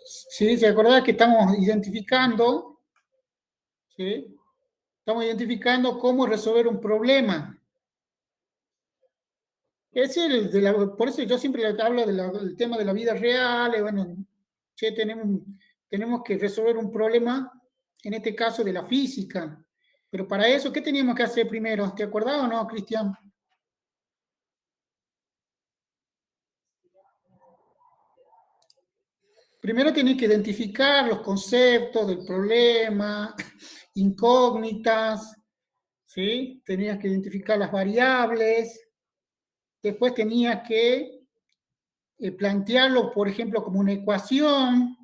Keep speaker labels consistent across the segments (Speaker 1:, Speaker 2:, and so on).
Speaker 1: ¿Sí? ¿Se acordás que estamos identificando? ¿Sí? Estamos identificando cómo resolver un problema. Es por eso yo siempre hablo del tema de la vida real. Bueno, che, tenemos que resolver un problema, en este caso de la física. Pero para eso, ¿qué teníamos que hacer primero? ¿Te acordás o no, Cristian? Primero tenés que identificar los conceptos del problema, incógnitas, ¿sí? Tenías que identificar las variables. Después tenías que plantearlo, por ejemplo, como una ecuación.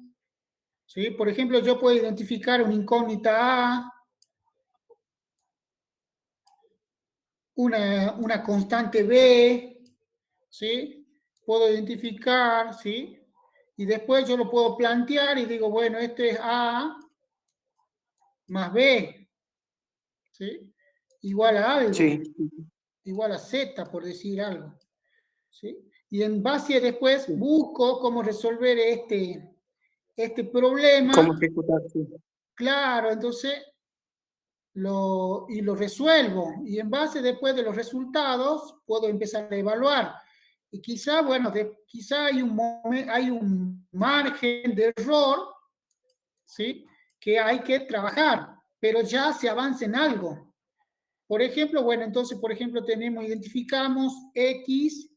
Speaker 1: ¿Sí? Por ejemplo, yo puedo identificar una incógnita A, una constante B, ¿sí? Puedo identificar, ¿sí? Y después yo lo puedo plantear y digo, bueno, este es A más B, ¿sí? Igual a algo,
Speaker 2: Sí.
Speaker 1: igual a Z, por decir algo, ¿sí? Y en base después busco cómo resolver este problema.
Speaker 2: ¿Cómo ejecutar? Sí.
Speaker 1: Claro, entonces lo resuelvo. Y en base después de los resultados puedo empezar a evaluar. Y quizá, bueno, quizá hay un margen de error, ¿sí? Que hay que trabajar, pero ya se avanza en algo. Por ejemplo, bueno, entonces, por ejemplo, identificamos X,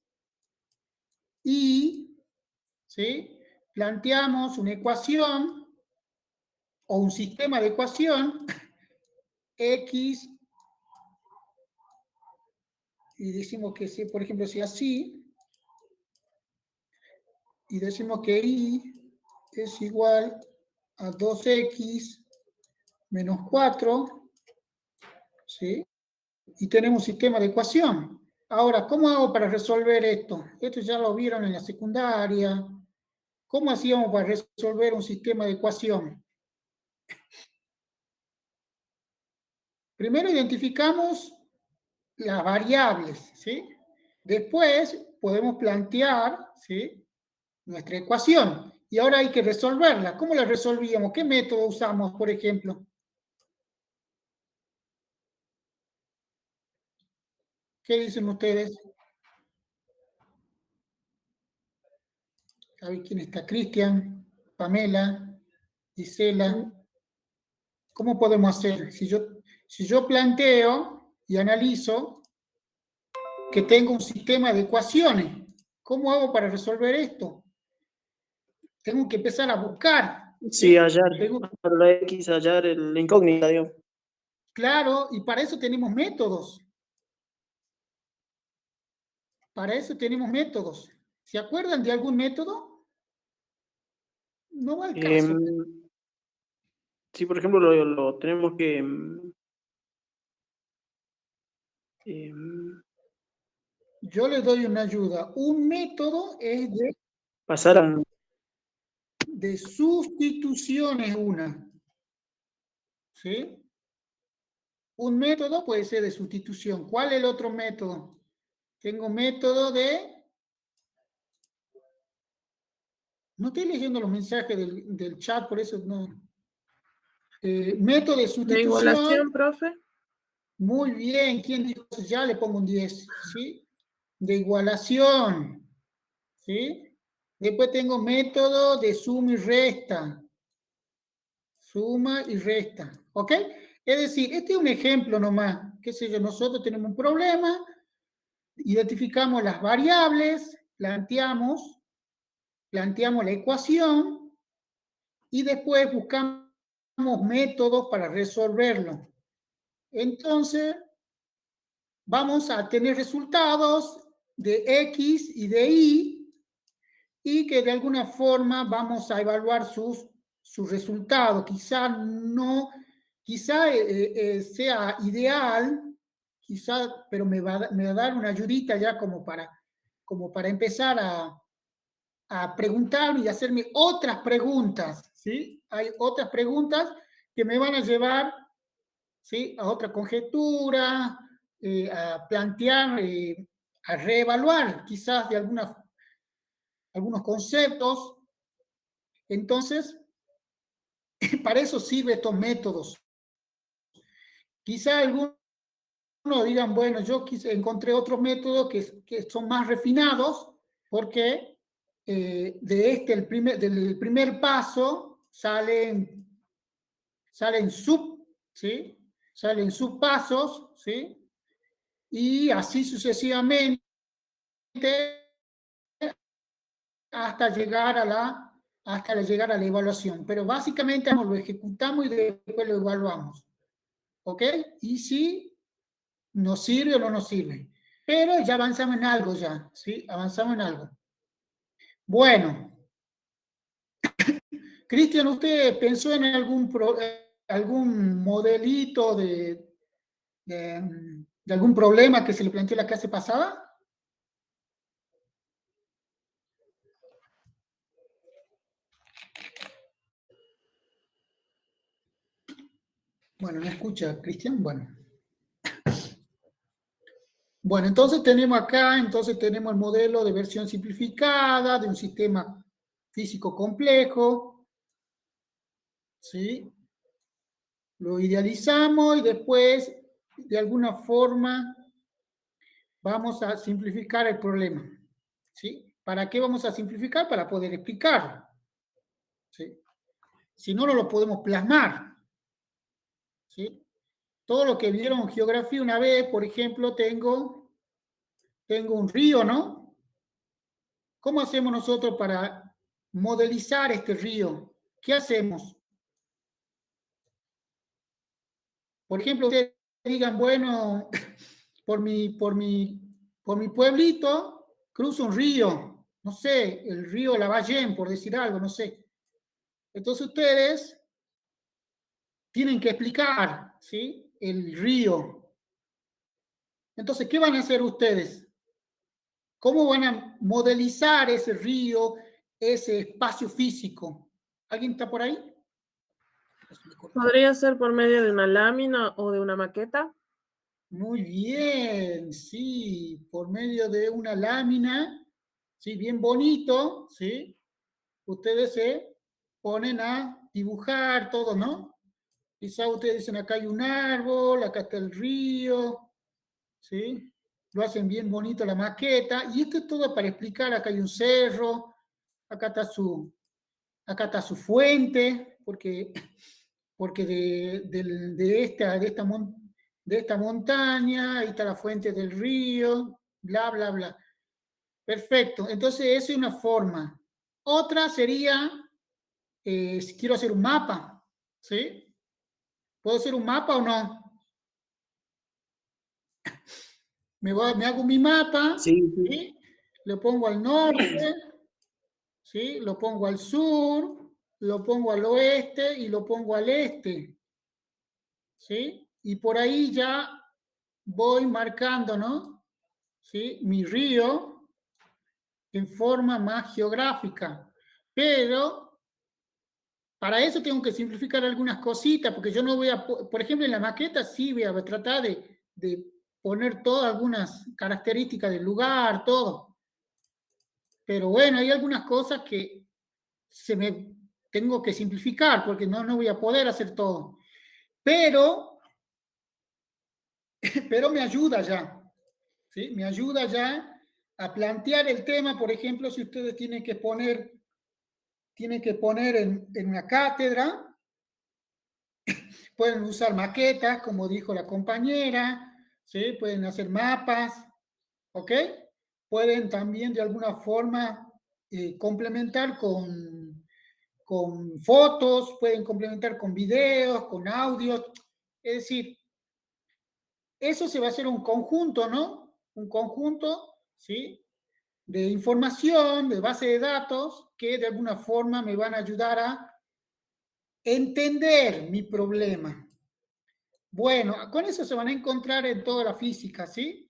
Speaker 1: Y, ¿sí? Planteamos una ecuación o un sistema de ecuación, X, y decimos que, por ejemplo, si así, y decimos que Y es igual a 2X menos 4, ¿sí? Y tenemos un sistema de ecuación. Ahora, ¿cómo hago para resolver esto? Esto ya lo vieron en la secundaria. ¿Cómo hacíamos para resolver un sistema de ecuación? Primero identificamos las variables, ¿sí? Después podemos plantear, ¿sí? Nuestra ecuación. Y ahora hay que resolverla. ¿Cómo la resolvíamos? ¿Qué método usamos, por ejemplo? ¿Qué dicen ustedes? A ver quién está. Cristian, Pamela, Gisela. ¿Cómo podemos hacer? Si yo planteo y analizo que tengo un sistema de ecuaciones, ¿cómo hago para resolver esto? Tengo que empezar a buscar.
Speaker 2: Sí,
Speaker 1: ¿Sí?
Speaker 2: hallar, para la X, hallar la incógnita, digamos.
Speaker 1: Claro, y para eso tenemos métodos. Para eso tenemos métodos. ¿Se acuerdan de algún método? No va al caso.
Speaker 2: Sí, por ejemplo, lo tenemos que
Speaker 1: Yo le doy una ayuda. Un método es
Speaker 2: pasar a...
Speaker 1: de sustitución, es una. ¿Sí? Un método puede ser de sustitución. ¿Cuál es el otro método? Tengo método de... No estoy leyendo los mensajes del chat, por eso no. Método de
Speaker 3: ¿De
Speaker 1: sustitución.
Speaker 3: igualación, profe?
Speaker 1: Muy bien. ¿Quién dijo eso? Ya le pongo un 10. ¿Sí? De igualación. ¿Sí? Después tengo método de suma y resta. Suma y resta. ¿Ok? Es decir, este es un ejemplo nomás. ¿Qué sé yo? Nosotros tenemos un problema, identificamos las variables, planteamos la ecuación y después buscamos métodos para resolverlo. Entonces, vamos a tener resultados de X y de Y que de alguna forma vamos a evaluar sus resultados. Quizá sea ideal, quizá, pero me va a dar una ayudita ya como para empezar a preguntarme y hacerme otras preguntas, ¿sí? Hay otras preguntas que me van a llevar, ¿sí? A otra conjetura, a plantear, a reevaluar quizás de algunos conceptos. Entonces, para eso sirven estos métodos. Quizá algunos digan, bueno, yo encontré otros métodos que son más refinados, porque del primer paso salen ¿sí? Salen subpasos, ¿sí? Y así sucesivamente hasta llegar a la evaluación. Pero básicamente lo ejecutamos y después lo evaluamos. ¿Ok? Y si nos sirve o no nos sirve. Pero ya avanzamos en algo ya, ¿sí? Avanzamos en algo. Bueno. Cristian, ¿usted pensó en algún modelito de algún problema que se le planteó la clase pasada? Bueno, ¿me escucha, Cristian? Bueno, entonces tenemos el modelo de versión simplificada de un sistema físico complejo, ¿sí? Lo idealizamos y después, de alguna forma, vamos a simplificar el problema, ¿sí? ¿Para qué vamos a simplificar? Para poder explicarlo, ¿sí? Si no, no lo podemos plasmar, ¿sí? Todo lo que vieron en geografía una vez, por ejemplo, tengo un río, ¿no? ¿Cómo hacemos nosotros para modelizar este río? ¿Qué hacemos? Por ejemplo, ustedes digan, bueno, por mi pueblito cruza un río, no sé, el río Lavallén, por decir algo, no sé. Entonces ustedes tienen que explicar, ¿sí? El río. Entonces, ¿qué van a hacer ustedes? ¿Cómo van a modelizar ese río, ese espacio físico? ¿Alguien está por ahí?
Speaker 3: ¿Podría ser por medio de una lámina o de una maqueta?
Speaker 1: Muy bien, sí, por medio de una lámina, sí, bien bonito, sí. Ustedes se ponen a dibujar todo, ¿no? Quizá ustedes dicen, acá hay un árbol, acá está el río, ¿sí? Lo hacen bien bonito la maqueta, y esto es todo para explicar, acá hay un cerro, acá está su fuente, porque de esta montaña, ahí está la fuente del río, bla, bla, bla. Perfecto, entonces esa es una forma. Otra sería, si quiero hacer un mapa, ¿sí? ¿Puedo hacer un mapa o no? Me hago mi mapa,
Speaker 2: Sí, sí.
Speaker 1: ¿sí? Lo pongo al norte, ¿sí? Lo pongo al sur, lo pongo al oeste y lo pongo al este, ¿sí? Y por ahí ya voy marcando, ¿no? ¿Sí? Mi río en forma más geográfica. Pero para eso tengo que simplificar algunas cositas, porque yo no voy a, por ejemplo, en la maqueta sí voy a tratar de poner todas algunas características del lugar, todo. Pero bueno, hay algunas cosas que tengo que simplificar, porque no voy a poder hacer todo. Pero me ayuda ya, ¿sí? Me ayuda ya a plantear el tema, por ejemplo, si ustedes tienen que poner en una cátedra, pueden usar maquetas, como dijo la compañera, ¿sí? Pueden hacer mapas, ¿ok? Pueden también de alguna forma complementar con fotos, pueden complementar con videos, con audios, es decir, eso se va a hacer un conjunto, ¿no? Un conjunto, ¿sí? De información, de base de datos, que de alguna forma me van a ayudar a entender mi problema. Bueno, con eso se van a encontrar en toda la física, ¿sí?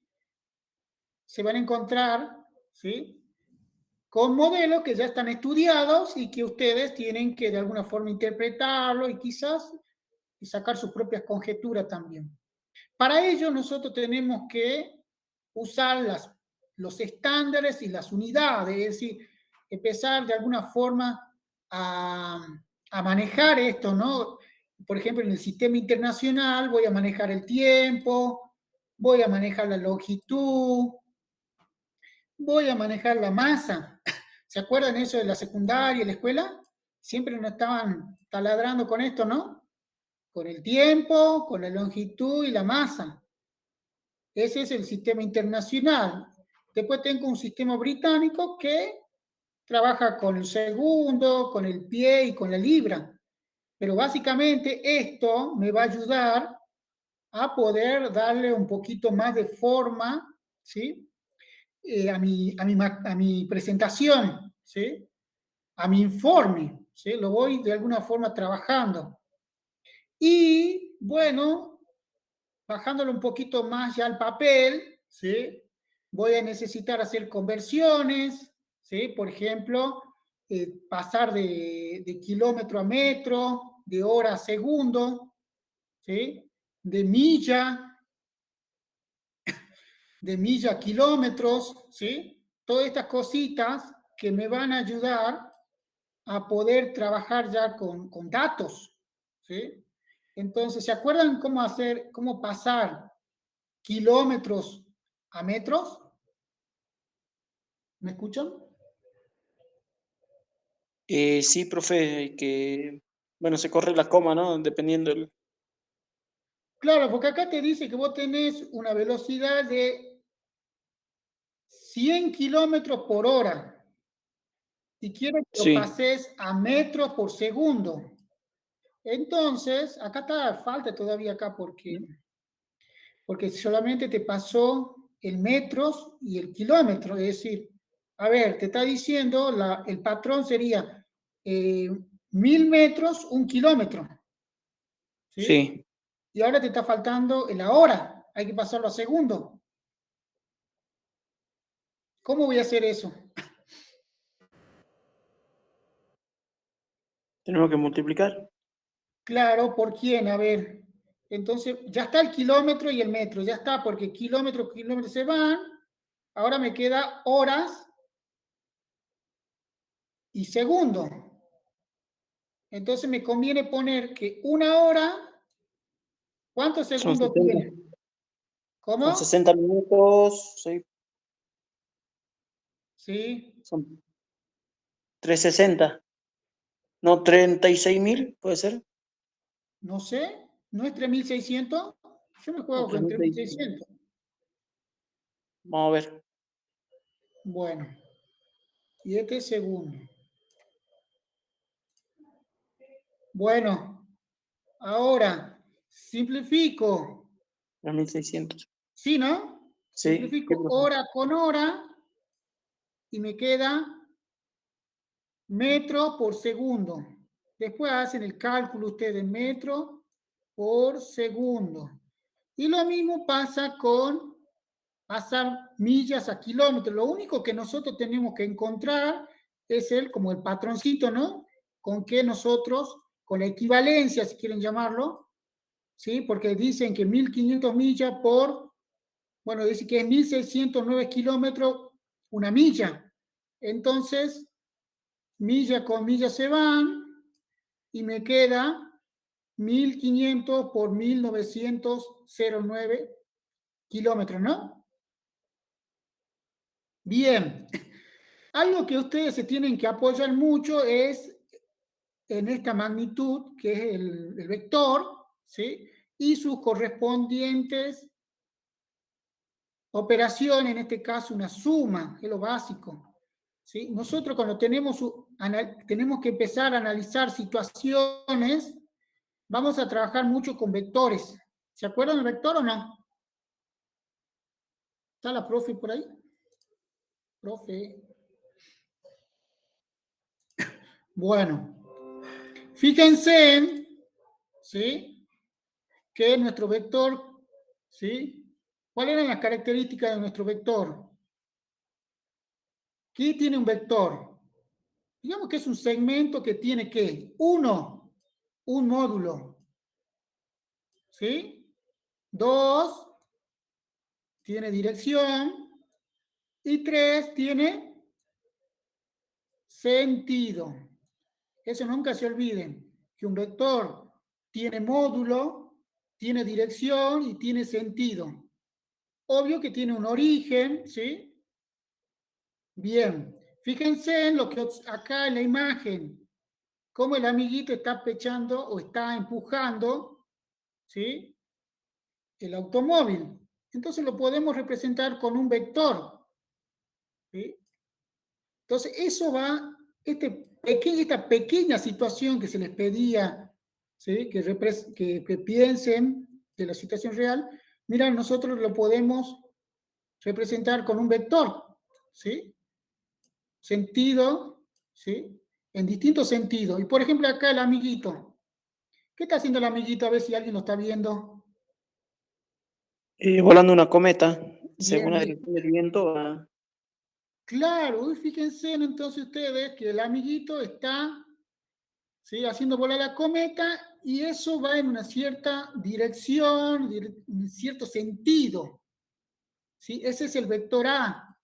Speaker 1: Se van a encontrar, ¿sí? Con modelos que ya están estudiados y que ustedes tienen que de alguna forma interpretarlo y quizás sacar sus propias conjeturas también. Para ello nosotros tenemos que usar los estándares y las unidades, es decir, empezar de alguna forma a manejar esto, ¿no? Por ejemplo, en el sistema internacional voy a manejar el tiempo, voy a manejar la longitud, voy a manejar la masa. ¿Se acuerdan eso de la secundaria y la escuela? Siempre nos estaban taladrando con esto, ¿no? Con el tiempo, con la longitud y la masa. Ese es el sistema internacional. Después tengo un sistema británico que trabaja con el segundo, con el pie y con la libra. Pero básicamente esto me va a ayudar a poder darle un poquito más de forma, ¿sí? A mi presentación, ¿sí? A mi informe, ¿sí? Lo voy de alguna forma trabajando. Y bueno, bajándolo un poquito más ya al papel, ¿sí? Voy a necesitar hacer conversiones, ¿sí? Por ejemplo, pasar de kilómetro a metro, de hora a segundo, ¿sí? De milla a kilómetros, ¿sí? Todas estas cositas que me van a ayudar a poder trabajar ya con datos, ¿sí? Entonces, ¿se acuerdan cómo pasar kilómetros a metros? ¿Me escuchan?
Speaker 2: Sí, profe, que, bueno, se corre la coma, ¿no? Dependiendo del...
Speaker 1: Claro, porque acá te dice que vos tenés una velocidad de 100 kilómetros por hora y quiero que lo
Speaker 2: Sí,
Speaker 1: pases a metros por segundo. Entonces, acá está, falta todavía acá porque solamente te pasó el metros y el kilómetro. Es decir, a ver, te está diciendo, el patrón sería 1000 metros, un kilómetro. ¿Sí?
Speaker 2: sí.
Speaker 1: Y ahora te está faltando la hora. Hay que pasarlo a segundo. ¿Cómo voy a hacer eso?
Speaker 2: Tenemos que multiplicar.
Speaker 1: Claro, ¿por quién? A ver. Entonces, ya está el kilómetro y el metro. Ya está, porque kilómetros se van. Ahora me queda horas y segundo. Entonces me conviene poner que una hora, ¿cuántos
Speaker 2: Son
Speaker 1: segundos
Speaker 2: 60.
Speaker 1: tiene?
Speaker 2: Son
Speaker 1: ¿Cómo?
Speaker 2: 60 minutos, sí,
Speaker 1: Sí,
Speaker 2: son 360. No, 36.000, ¿puede ser?
Speaker 1: no sé, ¿no es 3600? Yo me
Speaker 2: O
Speaker 1: juego con
Speaker 2: 3600.
Speaker 1: 3600.
Speaker 2: Vamos a ver.
Speaker 1: Bueno, y este es segundo. Bueno, ahora simplifico.
Speaker 2: 3600.
Speaker 1: ¿Sí, no?
Speaker 2: Sí, sí,
Speaker 1: Simplifico
Speaker 2: profe.
Speaker 1: hora con hora y me queda metro por segundo. Después hacen el cálculo ustedes, metro por segundo. Y lo mismo pasa con pasar millas a kilómetros. Lo único que nosotros tenemos que encontrar es como el patroncito, ¿no? Con que nosotros, con la equivalencia, si quieren llamarlo, ¿sí? Porque dicen que 1500 millas bueno, dice que es 1609 kilómetros una milla. Entonces, milla con milla se van y me queda 1500 por 1909 kilómetros, ¿no? Bien. Algo que ustedes se tienen que apoyar mucho es en esta magnitud, que es el vector, ¿sí? Y sus correspondientes operaciones, en este caso una suma, es lo básico. ¿Sí? Nosotros cuando tenemos que empezar a analizar situaciones, vamos a trabajar mucho con vectores. ¿Se acuerdan del vector o no? ¿Está la profe por ahí? Profe. Bueno, fíjense, ¿sí? Que nuestro vector, ¿sí? ¿Cuáles eran las características de nuestro vector? ¿Qué tiene un vector? Digamos que es un segmento que tiene ¿qué? Un módulo, ¿sí? 2, tiene dirección. Y 3, tiene sentido. Eso nunca se olviden, que un vector tiene módulo, tiene dirección y tiene sentido. Obvio que tiene un origen, ¿sí? Bien, fíjense en lo que acá en la imagen, cómo el amiguito está pechando o está empujando, ¿sí? El automóvil. Entonces lo podemos representar con un vector, ¿sí? Entonces eso va, esta pequeña situación que se les pedía, ¿sí? que piensen de la situación real, mira, nosotros lo podemos representar con un vector, ¿sí? Sentido, ¿sí? En distintos sentidos. Y por ejemplo acá el amiguito. ¿Qué está haciendo el amiguito? A ver si alguien lo está viendo.
Speaker 2: Volando una cometa,
Speaker 1: Bien,
Speaker 2: según la
Speaker 1: bien.
Speaker 2: dirección del viento,
Speaker 1: Claro, y fíjense entonces ustedes que el amiguito está, ¿sí? haciendo volar la cometa y eso va en una cierta dirección, en cierto sentido, ¿sí? Ese es el vector A.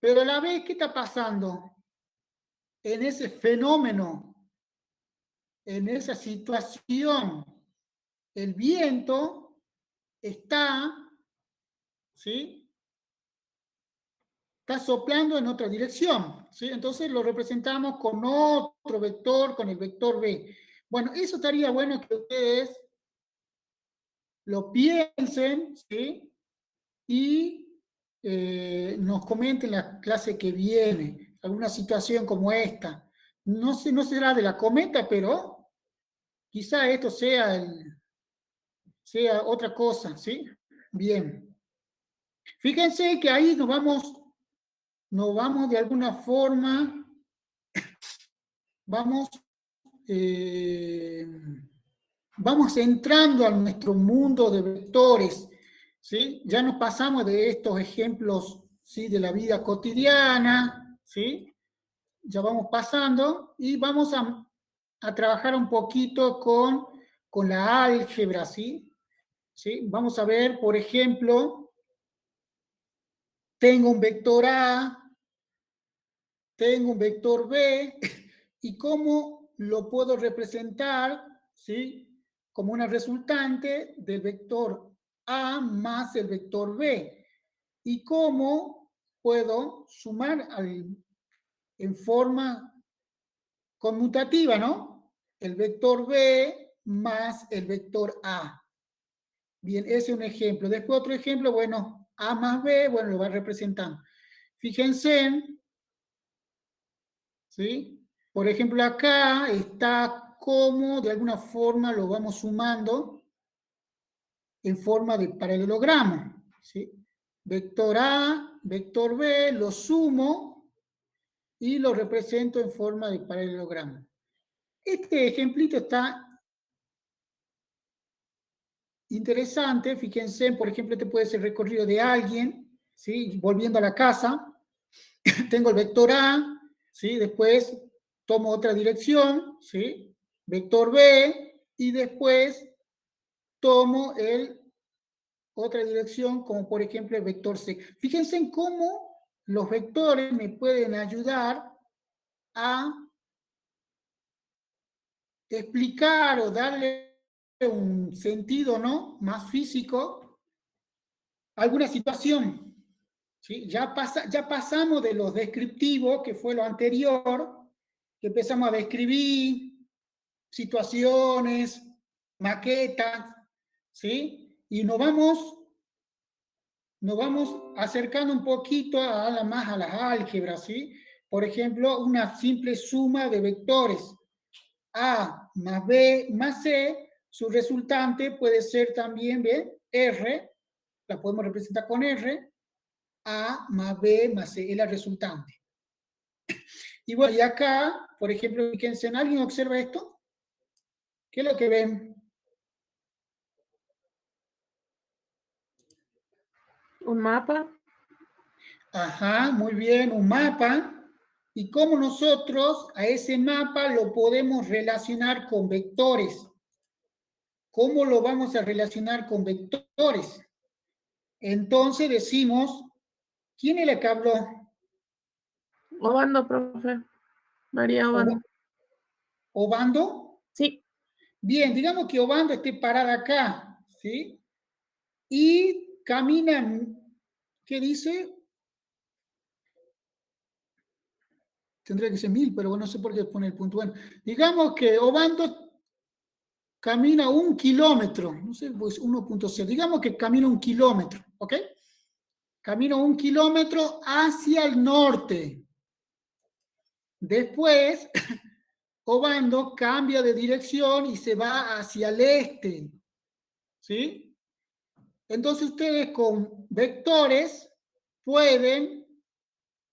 Speaker 1: Pero a la vez, ¿qué está pasando? En ese fenómeno, en esa situación, el viento está, ¿sí? Está soplando en otra dirección, ¿sí? Entonces lo representamos con otro vector, con el vector B. Bueno, eso estaría bueno que ustedes lo piensen, ¿sí? Y nos comenten la clase que viene, alguna situación como esta. No sé, no será de la cometa, pero quizá esto sea otra cosa, ¿sí? Bien. Fíjense que ahí nos vamos de alguna forma, vamos, eh, vamos entrando a nuestro mundo de vectores, ¿sí? Ya nos pasamos de estos ejemplos, ¿sí? De la vida cotidiana, ¿sí? Ya vamos pasando y vamos a trabajar un poquito con la álgebra, ¿sí? ¿Sí? Vamos a ver, por ejemplo, tengo un vector A, tengo un vector B, y cómo lo puedo representar, ¿sí? Como una resultante del vector A más el vector B. Y cómo puedo sumar en forma conmutativa, ¿no? El vector B más el vector A. Bien, ese es un ejemplo. Después otro ejemplo, bueno, A más B, bueno, lo va representando. Fíjense, ¿sí? Por ejemplo, acá está cómo de alguna forma lo vamos sumando en forma de paralelogramo, ¿sí? Vector A, vector B, lo sumo y lo represento en forma de paralelogramo. Este ejemplito está interesante, fíjense, por ejemplo, este puede ser el recorrido de alguien, ¿sí? Volviendo a la casa, tengo el vector A, ¿sí? Después tomo otra dirección, ¿sí? Vector B, y después tomo otra dirección, como por ejemplo el vector C. Fíjense en cómo los vectores me pueden ayudar a explicar o darle un sentido, ¿no? Más físico a alguna situación. ¿Sí? Ya pasamos de los descriptivos, que fue lo anterior, que empezamos a describir situaciones, maquetas, ¿sí? Y nos vamos acercando un poquito más a las álgebras, ¿sí? Por ejemplo, una simple suma de vectores A más B más C, su resultante puede ser también, ¿ve? R, la podemos representar con R, A más B más C, es la resultante. Y bueno, y acá, por ejemplo, fíjense, ¿alguien observa esto? ¿Qué es lo que ven?
Speaker 3: ¿Un mapa?
Speaker 1: Ajá, muy bien, un mapa. Y cómo nosotros a ese mapa lo podemos relacionar con vectores. ¿Cómo lo vamos a relacionar con vectores? Entonces decimos, ¿quién es la que habló?
Speaker 3: Obando, profe. María Obando.
Speaker 1: ¿Obando?
Speaker 3: Sí.
Speaker 1: Bien, digamos que Obando esté parada acá, ¿sí? Y camina, ¿qué dice? Tendría que ser 1000, pero bueno, no sé por qué pone el punto. Bueno, digamos que Obando camina 1 kilómetro, no sé, pues 1.0, digamos que camina 1 kilómetro, ¿ok? Camina 1 kilómetro hacia el norte. Después, Obando cambia de dirección y se va hacia el este, ¿sí? Entonces ustedes con vectores pueden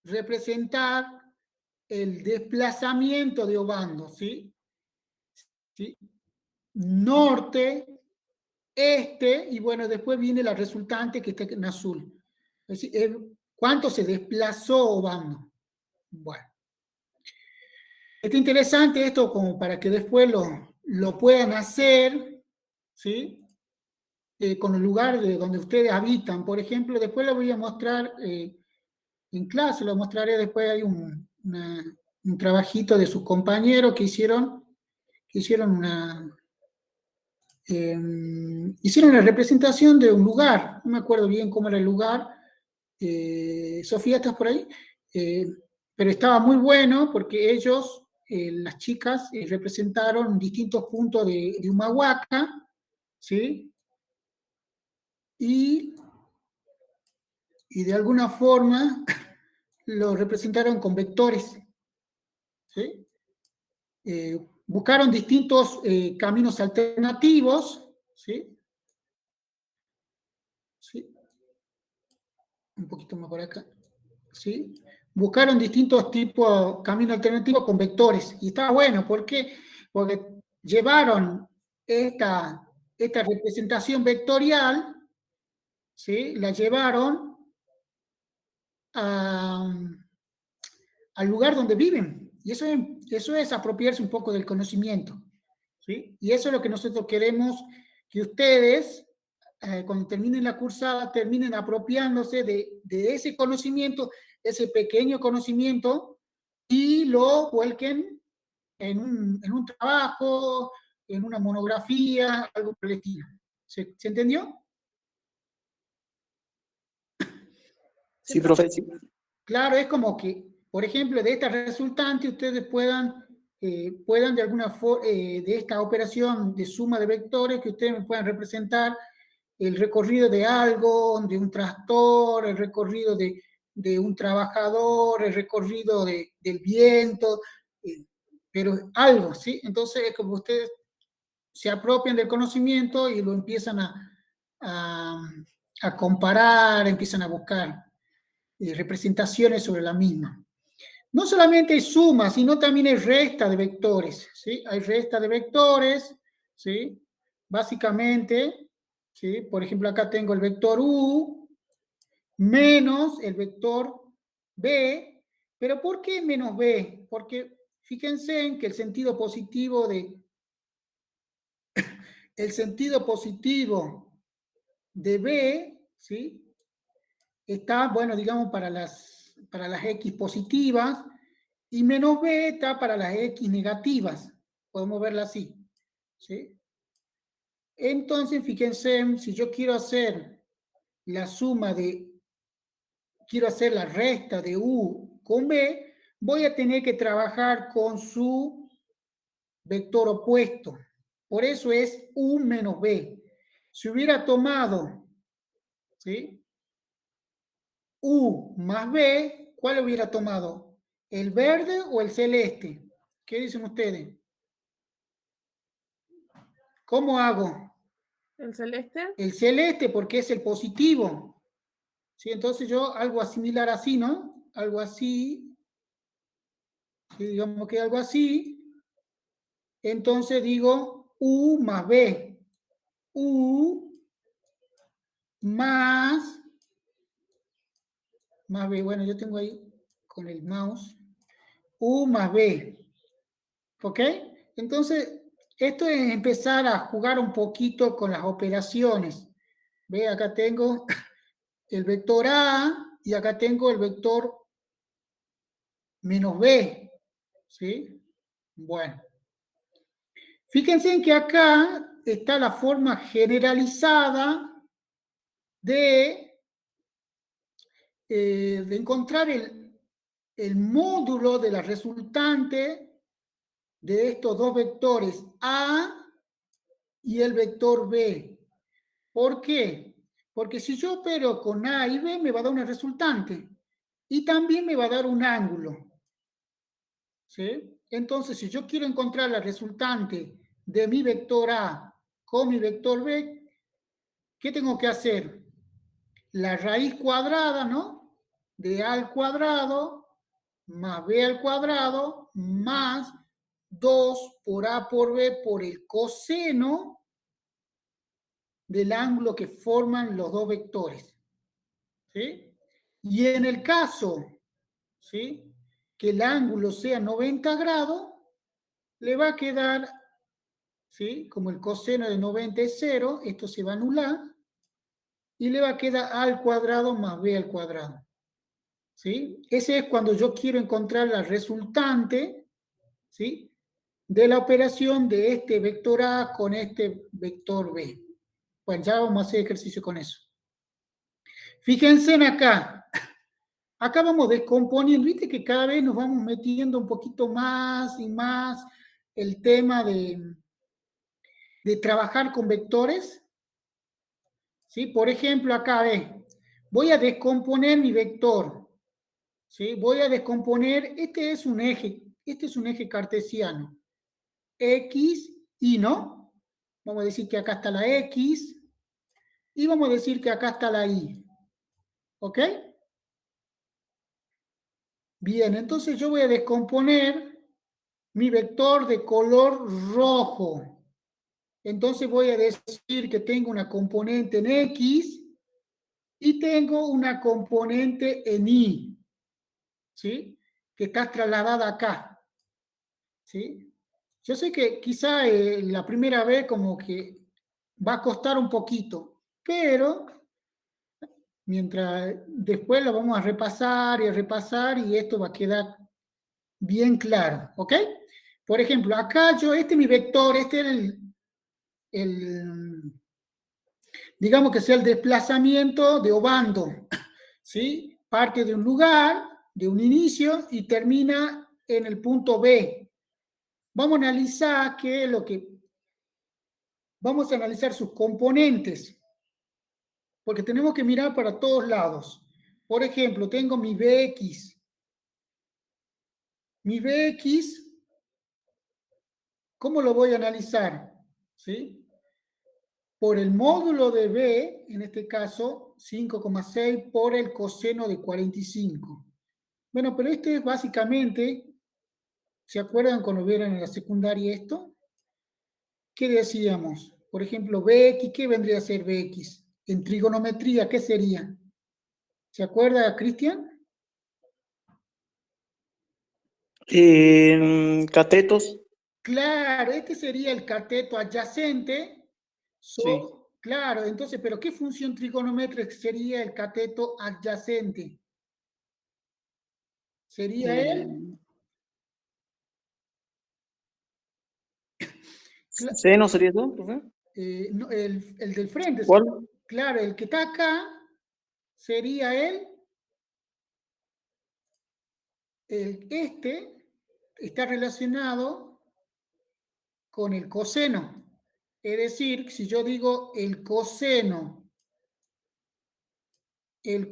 Speaker 1: representar el desplazamiento de Obando, ¿sí? ¿Sí? Norte, este, y bueno, después viene la resultante que está en azul. Es decir, ¿cuánto se desplazó Obando? Bueno, está interesante esto como para que después lo puedan hacer, ¿sí? Con el lugar de donde ustedes habitan. Por ejemplo, después lo voy a mostrar en clase, lo mostraré después, hay un trabajito de sus compañeros que hicieron hicieron una representación de un lugar, no me acuerdo bien cómo era el lugar. Sofía, ¿estás por ahí? Pero estaba muy bueno porque ellos, las chicas, representaron distintos puntos de Humahuaca, ¿sí? Y de alguna forma lo representaron con vectores, ¿sí? Buscaron distintos caminos alternativos, ¿sí? ¿Sí? Un poquito más por acá, ¿sí? Buscaron distintos tipos, caminos alternativos con vectores, y estaba bueno, ¿por qué? Porque llevaron esta representación vectorial, ¿sí? La llevaron al lugar donde viven, y eso es apropiarse un poco del conocimiento, ¿sí? Y eso es lo que nosotros queremos que ustedes, cuando terminen la cursada, terminen apropiándose de ese conocimiento, ese pequeño conocimiento, y lo vuelquen en un trabajo, en una monografía, algo por el estilo. ¿Se entendió?
Speaker 2: Sí, profe, sí.
Speaker 1: Claro, es como que, por ejemplo, de esta resultante ustedes puedan de alguna forma, de esta operación de suma de vectores, que ustedes me puedan representar el recorrido de algo, de un tractor, el recorrido de un trabajador, el recorrido del viento, pero algo, ¿sí? Entonces es como ustedes se apropian del conocimiento y lo empiezan a, a comparar, empiezan a buscar representaciones sobre la misma. No solamente hay suma, sino también hay resta de vectores, ¿sí? Hay resta de vectores, ¿sí? Básicamente, ¿sí? Por ejemplo, acá tengo el vector U menos el vector B, pero ¿por qué menos B? Porque fíjense en que el sentido positivo de B, ¿sí? Está, bueno, digamos, para las X positivas, y menos B está para las X negativas. Podemos verla así, ¿sí? Entonces, fíjense, si yo quiero hacer la quiero hacer la resta de U con B, voy a tener que trabajar con su vector opuesto. Por eso es U menos B. Si hubiera tomado, ¿sí?, U más B, ¿cuál hubiera tomado? ¿El verde o el celeste? ¿Qué dicen ustedes? ¿Cómo hago?
Speaker 3: ¿El celeste?
Speaker 1: El celeste porque es el positivo. ¿Sí? Entonces yo algo similar así, ¿no? Algo así. ¿Sí? Digamos que algo así. Entonces digo U más B. U más B. Bueno, yo tengo ahí con el mouse. U más B. ¿Ok? Entonces, esto es empezar a jugar un poquito con las operaciones. Ve, acá tengo el vector A y acá tengo el vector menos B. ¿Sí? Bueno. Fíjense en que acá está la forma generalizada de encontrar el módulo de la resultante de estos dos vectores A y el vector B. ¿Por qué? Porque si yo opero con A y B me va a dar una resultante y también me va a dar un ángulo. ¿Sí? Entonces, si yo quiero encontrar la resultante de mi vector A con mi vector B, ¿qué tengo que hacer? La raíz cuadrada, ¿no? De A al cuadrado más B al cuadrado más 2 por A por B por el coseno del ángulo que forman los dos vectores. ¿Sí? Y en el caso, ¿sí?, que el ángulo sea 90 grados, le va a quedar, ¿sí?, como el coseno de 90 es 0, esto se va a anular, y le va a quedar A al cuadrado más B al cuadrado. ¿Sí? Ese es cuando yo quiero encontrar la resultante, ¿sí?, de la operación de este vector A con este vector B. Bueno, ya vamos a hacer ejercicio con eso. Fíjense en acá. Acá vamos descomponiendo, viste que cada vez nos vamos metiendo un poquito más y más el tema de trabajar con vectores. ¿Sí? Por ejemplo, acá voy a descomponer mi vector. ¿Sí? Voy a descomponer, este es un eje cartesiano. X, Y, ¿no? Vamos a decir que acá está la X y vamos a decir que acá está la Y. ¿Ok? Bien, entonces yo voy a descomponer mi vector de color rojo. Entonces voy a decir que tengo una componente en X y tengo una componente en Y, ¿sí?, que está trasladada acá, ¿sí? Yo sé que quizá la primera vez como que va a costar un poquito, pero mientras después lo vamos a repasar y esto va a quedar bien claro, ¿ok? Por ejemplo, acá este es mi vector, este es digamos que sea el desplazamiento de Obando, ¿sí? Parte de un lugar, de un inicio y termina en el punto B. Vamos a analizar vamos a analizar sus componentes, porque tenemos que mirar para todos lados. Por ejemplo, tengo mi Bx. Mi Bx, ¿cómo lo voy a analizar? ¿Sí? Por el módulo de B, en este caso 5,6 por el coseno de 45. Bueno, pero este es básicamente, ¿se acuerdan cuando vieron en la secundaria esto? ¿Qué decíamos? Por ejemplo, Bx, ¿qué vendría a ser Bx? En trigonometría, ¿qué sería? ¿Se acuerda, Cristian?
Speaker 2: Catetos.
Speaker 1: Claro, este sería el cateto adyacente.
Speaker 2: Sí.
Speaker 1: Claro, entonces, ¿pero qué función trigonométrica sería el cateto adyacente? ¿Sería él?
Speaker 2: ¿Seno sería eso, profe?
Speaker 1: No, el del frente.
Speaker 2: ¿Cuál?
Speaker 1: Claro, el que está acá sería este está relacionado con el coseno. Es decir, si yo digo el coseno de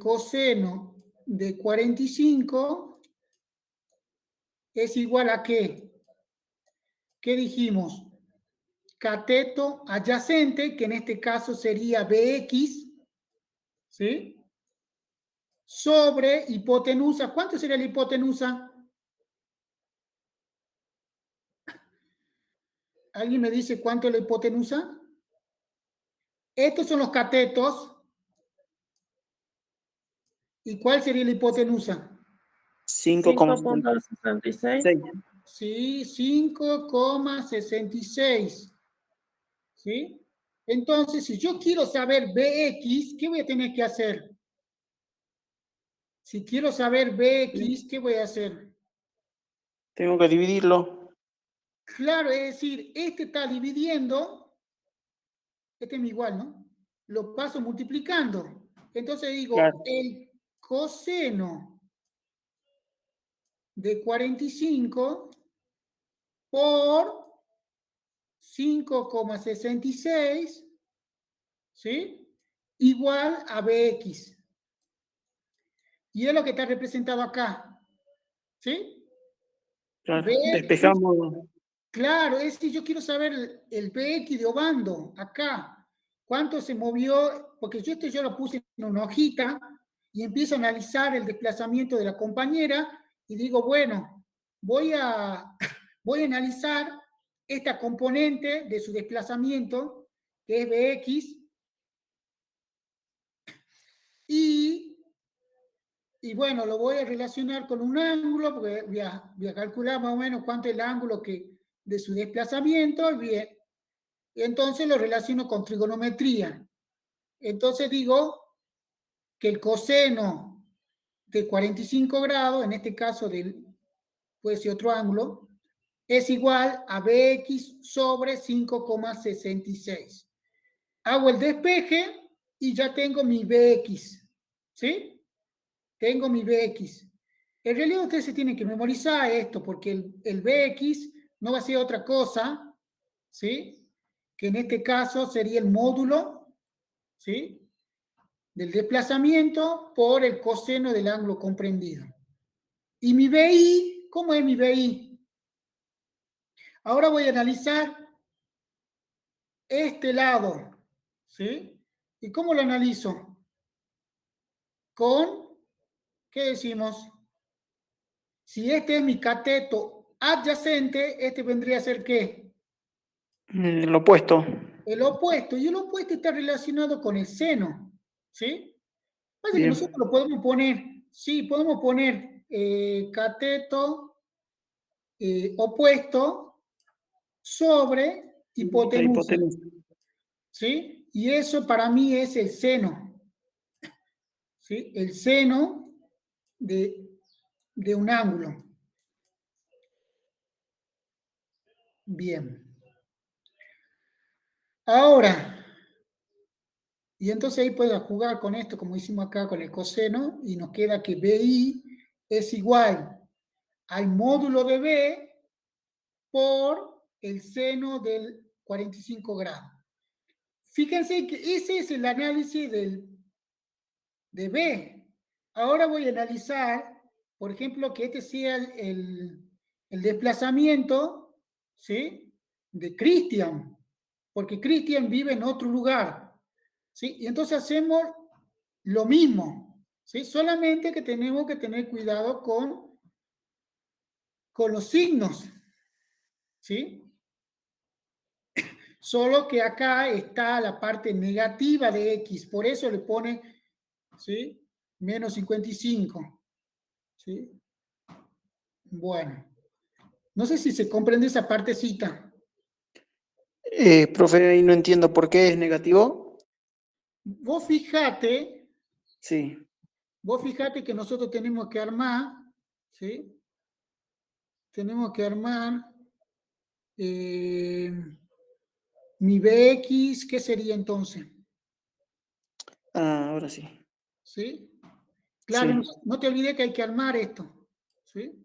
Speaker 1: 45 es igual a ¿qué? ¿Qué dijimos? Cateto adyacente, que en este caso sería Bx, ¿sí?, sobre hipotenusa. ¿Cuánto sería la hipotenusa? ¿Alguien me dice cuánto es la hipotenusa? Estos son los catetos. ¿Y cuál sería la hipotenusa?
Speaker 3: 5,66.
Speaker 2: 5,66.
Speaker 1: Sí, 5,66. ¿Sí? Entonces, si yo quiero saber Bx, ¿qué voy a tener que hacer? Si quiero saber Bx, ¿qué voy a hacer?
Speaker 2: Tengo que dividirlo.
Speaker 1: Claro, es decir, este está dividiendo, este es igual, ¿no? Lo paso multiplicando. Entonces digo,
Speaker 2: Claro,
Speaker 1: el coseno de 45 por 5,66, ¿sí? Igual a Bx. Y es lo que está representado acá, ¿sí?
Speaker 2: claro.
Speaker 1: Bx,
Speaker 2: Despejamos.
Speaker 1: claro, es que yo quiero saber el Bx de Obando, acá. ¿Cuánto se movió? Porque yo lo puse en una hojita y empiezo a analizar el desplazamiento de la compañera y digo, bueno, voy a, voy a analizar esta componente de su desplazamiento, que es Bx, y bueno, lo voy a relacionar con un ángulo, porque voy a calcular más o menos cuánto es el ángulo de su desplazamiento, bien. Entonces lo relaciono con trigonometría. Entonces digo que el coseno de 45 grados, en este caso puede ser otro ángulo, es igual a Bx sobre 5,66. Hago el despeje y ya tengo mi Bx, ¿sí? Tengo mi Bx. En realidad ustedes se tienen que memorizar esto, porque el Bx no va a ser otra cosa, ¿sí? Que en este caso sería el módulo, ¿sí? Del desplazamiento por el coseno del ángulo comprendido. Y mi BI, ¿cómo es mi BI? Ahora voy a analizar este lado, ¿sí? ¿Y cómo lo analizo? Con, ¿qué decimos? Si este es mi cateto adyacente, este vendría a ser ¿qué?
Speaker 2: Lo opuesto.
Speaker 1: El opuesto. Y el opuesto está relacionado con el seno, ¿sí? Pasa que nosotros
Speaker 2: Bien.
Speaker 1: lo podemos poner, sí, podemos poner cateto opuesto sobre
Speaker 2: La
Speaker 1: hipotenusa,
Speaker 2: hipotenusa.
Speaker 1: ¿sí? Y eso para mí es el seno, ¿sí? El seno de un ángulo. Bien. Ahora, y entonces ahí puedo jugar con esto, como hicimos acá con el coseno, y nos queda que BI es igual al módulo de B por el seno del 45 grados. Fíjense que ese es el análisis de B. Ahora voy a analizar, por ejemplo, que este sea el desplazamiento, ¿sí? De Cristian, porque Cristian vive en otro lugar, ¿sí? Y entonces hacemos lo mismo, ¿sí? Solamente que tenemos que tener cuidado con los signos, ¿sí? Solo que acá está la parte negativa de X, por eso le pone, ¿sí? Menos 55, ¿sí? Bueno, no sé si se comprende esa partecita.
Speaker 2: Profe, ahí no entiendo por qué es negativo.
Speaker 1: Vos fijate,
Speaker 2: Sí,
Speaker 1: vos fijate que nosotros tenemos que armar, ¿sí? Tenemos que armar eh, mi Bx, ¿qué sería entonces?
Speaker 2: ah, ahora sí.
Speaker 1: ¿Sí? Claro, no,
Speaker 2: Sí,
Speaker 1: no te olvides que hay que armar esto, ¿sí?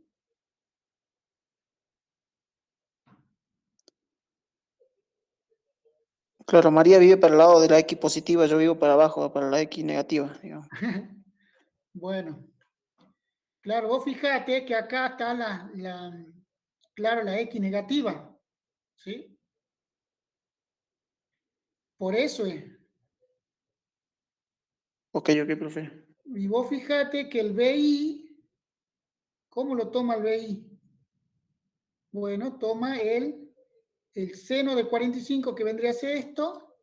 Speaker 2: claro, María vive para el lado de la X positiva, yo vivo para abajo, para la X negativa, digamos.
Speaker 1: Bueno, claro, vos fijate que acá está claro, la X negativa, ¿sí? Por eso es.
Speaker 2: Ok, ok, profe.
Speaker 1: Y vos fijate que el BI, ¿cómo lo toma el BI? Bueno, toma el seno de 45 que vendría a ser esto,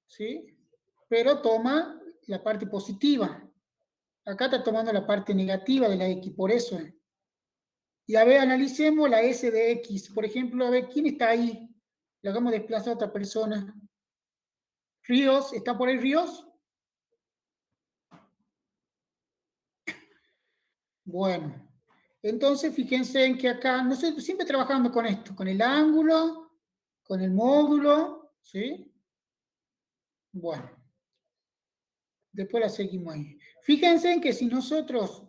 Speaker 1: ¿sí? Pero toma la parte positiva. Acá está tomando la parte negativa de la X, por eso es. Y a ver, analicemos la S de X. Por ejemplo, a ver, ¿quién está ahí? Le hagamos desplazar a otra persona. Ríos, ¿está por ahí Ríos? Bueno, Entonces, fíjense en que acá, nosotros siempre trabajando con esto, con el ángulo, con el módulo, ¿sí? Bueno, después la seguimos ahí. Fíjense en que si nosotros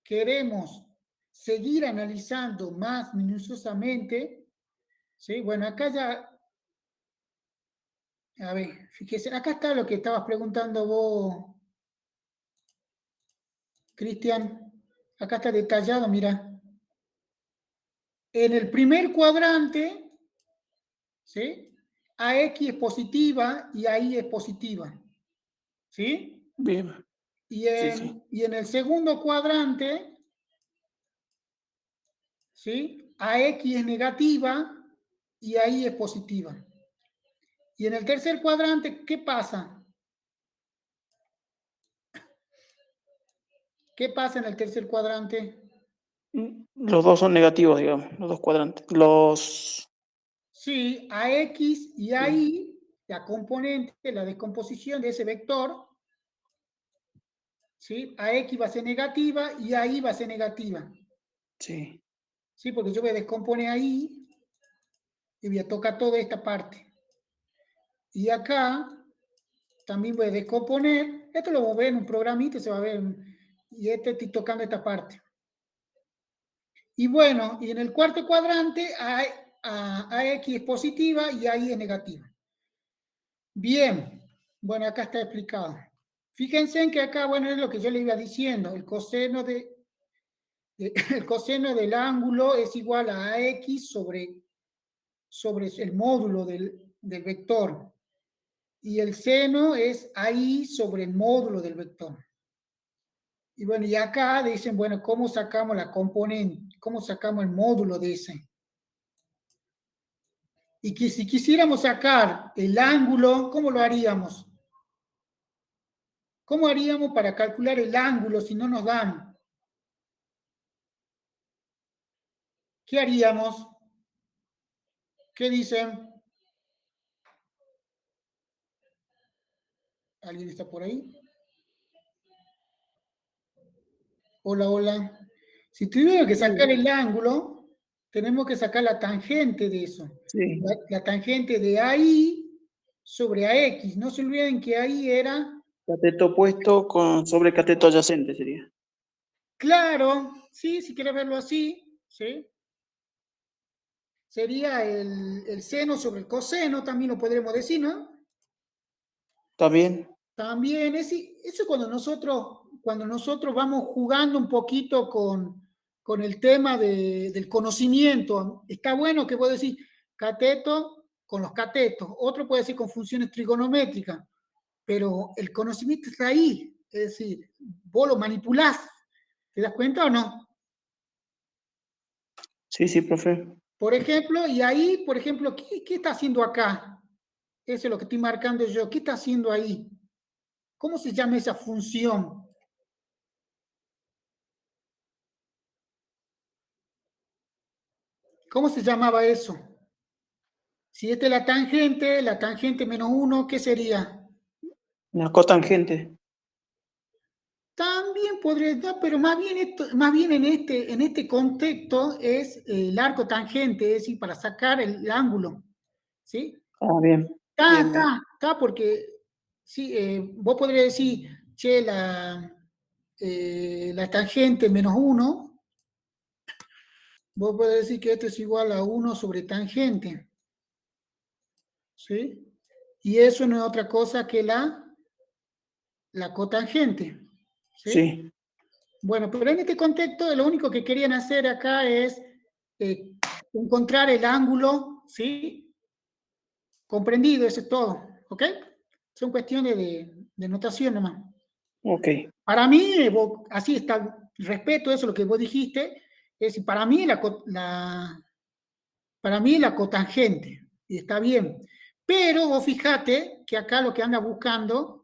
Speaker 1: queremos seguir analizando más minuciosamente, ¿sí? Bueno, acá ya, a ver, fíjense, acá está lo que estabas preguntando vos, Cristian. Acá está detallado, mira. En el primer cuadrante, ¿sí? AX es positiva y AI es positiva, ¿sí?
Speaker 2: Bien.
Speaker 1: Y
Speaker 2: Sí, sí.
Speaker 1: en el segundo cuadrante, ¿sí? AX es negativa y AI es positiva. Y en el tercer cuadrante, ¿qué pasa? ¿Qué pasa en el tercer cuadrante?
Speaker 2: Los dos son negativos, digamos, los dos cuadrantes. Los...
Speaker 1: Sí, AX y AI, la componente, la descomposición de ese vector, ¿sí? AX va a ser negativa y AI va a ser negativa.
Speaker 2: Sí.
Speaker 1: ¿Sí? Porque yo voy a descomponer ahí y voy a tocar toda esta parte. Y acá también voy a descomponer. Esto lo voy a ver en un programita, se va a ver. Y estoy tocando esta parte. Y bueno, y en el cuarto cuadrante, AX es positiva y AI es negativa. Bien, bueno, acá está explicado. Fíjense en que acá, bueno, es lo que yo le iba diciendo, el coseno del ángulo es igual a AX sobre el módulo del vector. Y el seno es AI sobre el módulo del vector. Y bueno, y acá dicen, bueno, ¿cómo sacamos la componente? ¿Cómo sacamos el módulo de ese? Y que si quisiéramos sacar el ángulo, ¿cómo lo haríamos? ¿Cómo haríamos para calcular el ángulo si no nos dan? ¿Qué haríamos? ¿Qué dicen? ¿Alguien está por ahí? Hola, hola. Si tuviera que sacar el ángulo, tenemos que sacar la tangente de eso.
Speaker 2: Sí.
Speaker 1: La tangente de AI sobre AX. No se olviden que AI era...
Speaker 2: Cateto opuesto sobre cateto adyacente sería.
Speaker 1: Claro, sí, si quieres verlo así, ¿sí? Sería el seno sobre el coseno, también lo podremos decir, ¿no?
Speaker 2: ¿Está bien?
Speaker 1: También, eso cuando nosotros vamos jugando un poquito con el tema del conocimiento. Está bueno que vos decís cateto con los catetos, otro puede decir con funciones trigonométricas, pero el conocimiento está ahí, es decir, vos lo manipulás, ¿te das cuenta o no?
Speaker 2: Sí, sí, profe.
Speaker 1: Por ejemplo, y ahí, por ejemplo, ¿qué está haciendo acá? Eso es lo que estoy marcando yo. ¿Qué está haciendo ahí? ¿Cómo se llama esa función? ¿Cómo se llamaba eso? Si esta es la tangente menos 1, ¿qué sería?
Speaker 2: Una cotangente.
Speaker 1: También podría, no, pero más bien en este contexto es el arco tangente, es decir, para sacar el ángulo. ¿Sí?
Speaker 2: Ah, bien. Bien, bien.
Speaker 1: Está, porque sí, vos podrías decir, che, la tangente menos 1, vos podés decir que esto es igual a 1 sobre tangente. ¿Sí? Y eso no es otra cosa que la cotangente. ¿Sí?
Speaker 2: Sí.
Speaker 1: Bueno, pero en este contexto lo único que querían hacer acá es encontrar el ángulo, ¿sí? Comprendido, eso es todo, ¿ok? Son cuestiones de notación nomás.
Speaker 2: Ok.
Speaker 1: Para mí, así está, respeto eso, lo que vos dijiste, es para mí la cotangente, y está bien. Pero vos fijate que acá lo que anda buscando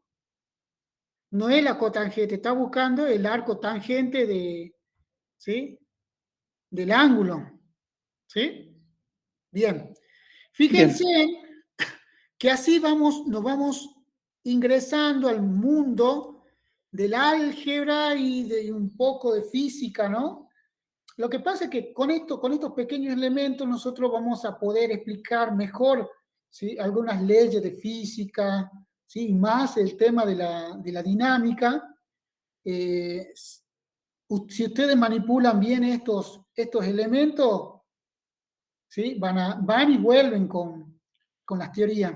Speaker 1: no es la cotangente, está buscando el arco tangente ¿sí? Del ángulo. ¿Sí? Bien. Fíjense
Speaker 2: Bien.
Speaker 1: que así nos vamos ingresando al mundo del álgebra y de un poco de física, ¿no? Lo que pasa es que con estos pequeños elementos nosotros vamos a poder explicar mejor, ¿sí? Algunas leyes de física, ¿sí? Más el tema de la dinámica. Si ustedes manipulan bien estos elementos, ¿sí? Van y vuelven con las teorías.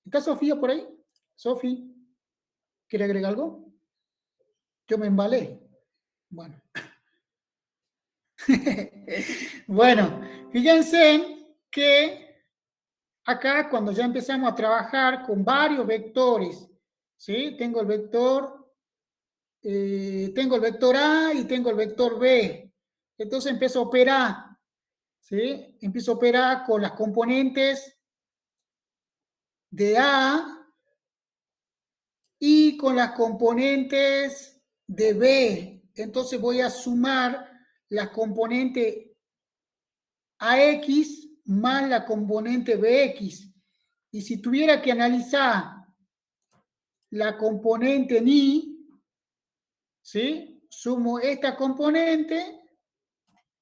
Speaker 1: ¿Está Sofía por ahí? Sofía, ¿quiere agregar algo? Yo me embalé. Bueno. Bueno, fíjense que acá cuando ya empezamos a trabajar con varios vectores, ¿sí? Tengo el vector A y tengo el vector B. Entonces empiezo a operar, ¿sí? Empiezo a operar con las componentes de A y con las componentes de B. Entonces voy a sumar las componentes AX más la componente BX. Y si tuviera que analizar la componente ni, ¿sí? Sumo esta componente,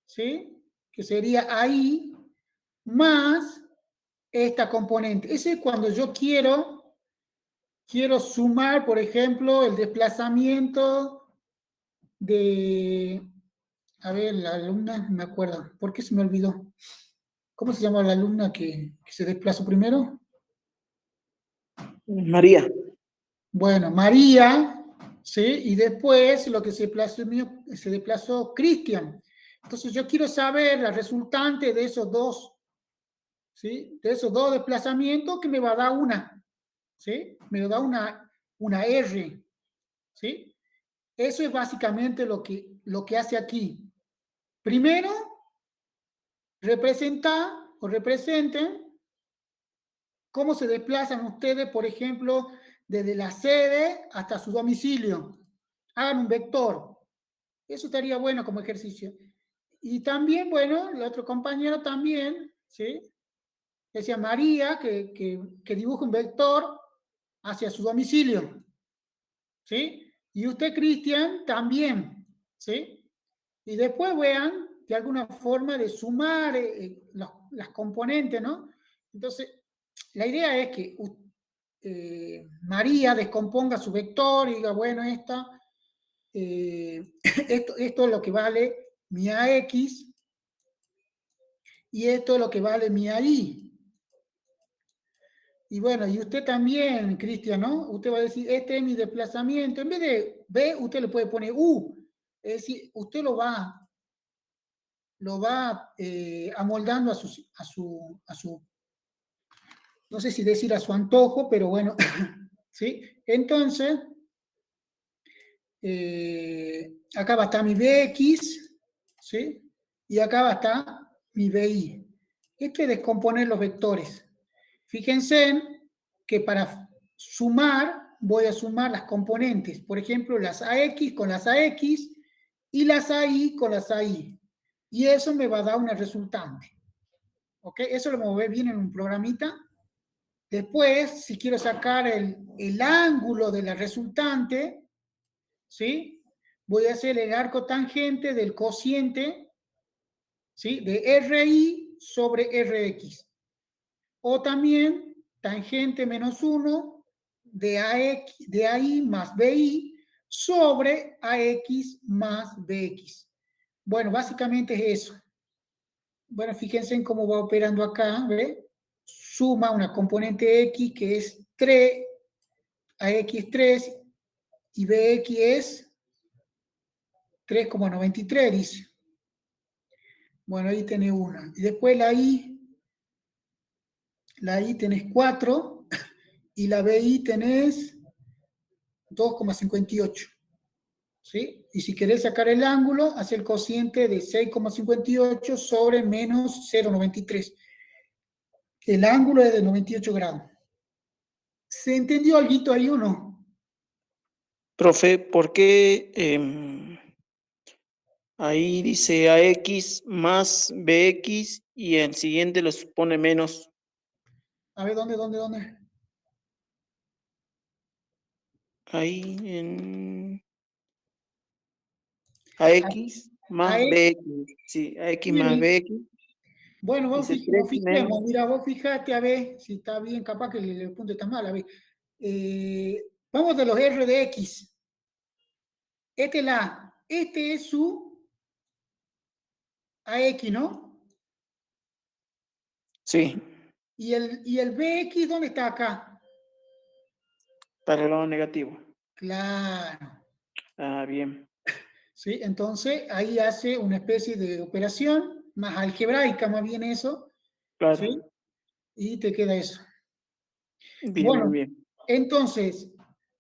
Speaker 1: ¿sí? Que sería AI, más esta componente. Ese es cuando yo quiero sumar, por ejemplo, el desplazamiento de, a ver, la alumna, me acuerdo, ¿por qué se me olvidó? ¿Cómo se llama la alumna que se desplazó primero?
Speaker 2: María.
Speaker 1: Bueno, María, ¿sí? Y después lo que se desplazó Cristian. Entonces yo quiero saber la resultante de esos dos, ¿sí? De esos dos desplazamientos que me va a dar una, ¿sí? Me da una R, ¿sí? Eso es básicamente lo que hace aquí. Primero, representar o representen cómo se desplazan ustedes, por ejemplo, desde la sede hasta su domicilio. Hagan un vector. Eso estaría bueno como ejercicio. Y también, bueno, el otro compañero también, ¿sí? Decía María que dibuja un vector hacia su domicilio, ¿sí? Y usted, Cristian, también, ¿sí? Y después vean de alguna forma de sumar las componentes, ¿no? Entonces, la idea es que María descomponga su vector y diga, bueno, esto es lo que vale mi AX y esto es lo que vale mi AI. Y bueno, y usted también, Cristian, ¿no? Usted va a decir, este es mi desplazamiento. En vez de B, usted le puede poner U. Es decir, usted lo va amoldando a su, no sé si decir a su antojo, pero bueno, ¿sí? Entonces, acá va a estar mi BX, ¿sí? Y acá va a estar mi BI. Esto es descomponer los vectores. Fíjense que para sumar, voy a sumar las componentes. Por ejemplo, las AX con las AX y las AI con las AI. Y eso me va a dar una resultante. ¿Ok? Eso lo vamos a ver bien en un programita. Después, si quiero sacar el ángulo de la resultante, ¿sí? Voy a hacer el arco tangente del cociente, ¿sí? De RI sobre RX. O también tangente menos 1 de AI más BI sobre AX más BX. Bueno, básicamente es eso. Bueno, fíjense en cómo va operando acá, ¿ve? Suma una componente X que es 3, AX3 y BX es 3,93, dice. Bueno, ahí tenés una. Y después la I tenés 4 y la BI tenés 2,58. ¿Sí? Y si querés sacar el ángulo, hace el cociente de 6,58 sobre menos 0,93. El ángulo es de 98 grados. ¿Se entendió algo ahí o no?
Speaker 2: Profe, ¿por qué ahí dice AX más BX y el siguiente los pone menos?
Speaker 1: A ver, ¿dónde?
Speaker 2: Ahí en AX. más
Speaker 1: AX.
Speaker 2: BX. Sí, AX más BX.
Speaker 1: Bueno,
Speaker 2: Dice
Speaker 1: nos
Speaker 2: 3 menos.
Speaker 1: fijemos, mira, vos fijate a ver si está bien, capaz que el punto está mal, a ver. Vamos de los R de X. Este es la, este es su AX, ¿no?
Speaker 2: Sí,
Speaker 1: Y el BX, ¿dónde está acá?
Speaker 2: para el lado negativo.
Speaker 1: Claro.
Speaker 2: Ah, bien.
Speaker 1: ¿Sí? Entonces, ahí hace una especie de operación más algebraica, más bien eso,
Speaker 2: Claro.
Speaker 1: ¿sí? Y te queda eso.
Speaker 2: Bien,
Speaker 1: Bueno,
Speaker 2: muy bien.
Speaker 1: entonces,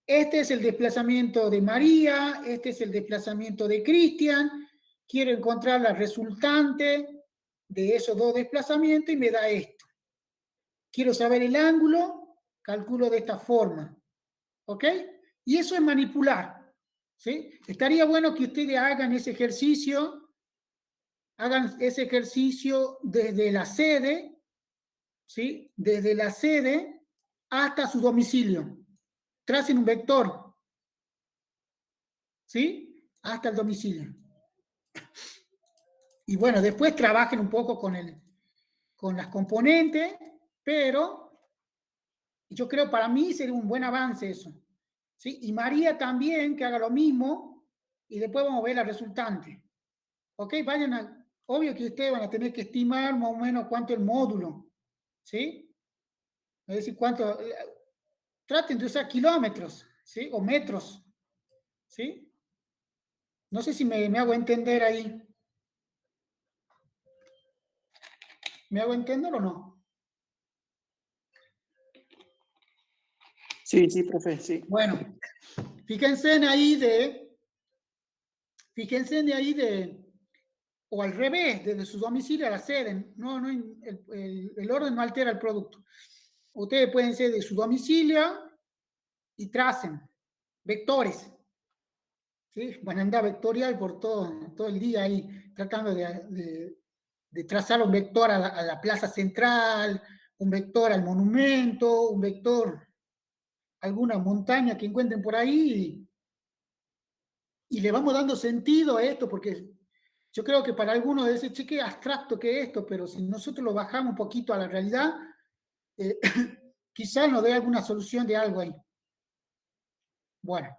Speaker 1: este es el desplazamiento de María, este es el desplazamiento de Cristian. Quiero encontrar la resultante de esos dos desplazamientos y me da esto. Quiero saber el ángulo, calculo de esta forma. ¿Ok? Y eso es manipular. ¿Sí? Estaría bueno que ustedes hagan ese ejercicio desde la sede, ¿sí? Desde la sede hasta su domicilio. Tracen un vector, ¿sí? Hasta el domicilio. Y bueno, después trabajen un poco con las componentes, pero yo creo para mí sería un buen avance eso. ¿Sí? Y María también, que haga lo mismo, y después vamos a ver la resultante. ¿Ok? Obvio que ustedes van a tener que estimar más o menos cuánto es el módulo, ¿sí? Es decir, cuánto, traten de usar kilómetros, ¿sí? O metros, ¿sí? No sé si me hago entender ahí. ¿Me hago entender o no?
Speaker 2: Sí, sí, profe, sí.
Speaker 1: Bueno, fíjense en ahí o al revés, desde su domicilio a la sede. No, el orden no altera el producto. Ustedes pueden ser de su domicilio y tracen vectores. ¿Sí? Van a andar vectorial por todo el día ahí, tratando de trazar un vector a la plaza central, un vector al monumento, un vector a alguna montaña que encuentren por ahí, y le vamos dando sentido a esto, porque yo creo que para algunos es decir, che, qué abstracto que esto, pero si nosotros lo bajamos un poquito a la realidad, eh, quizás nos dé alguna solución de algo ahí. Bueno.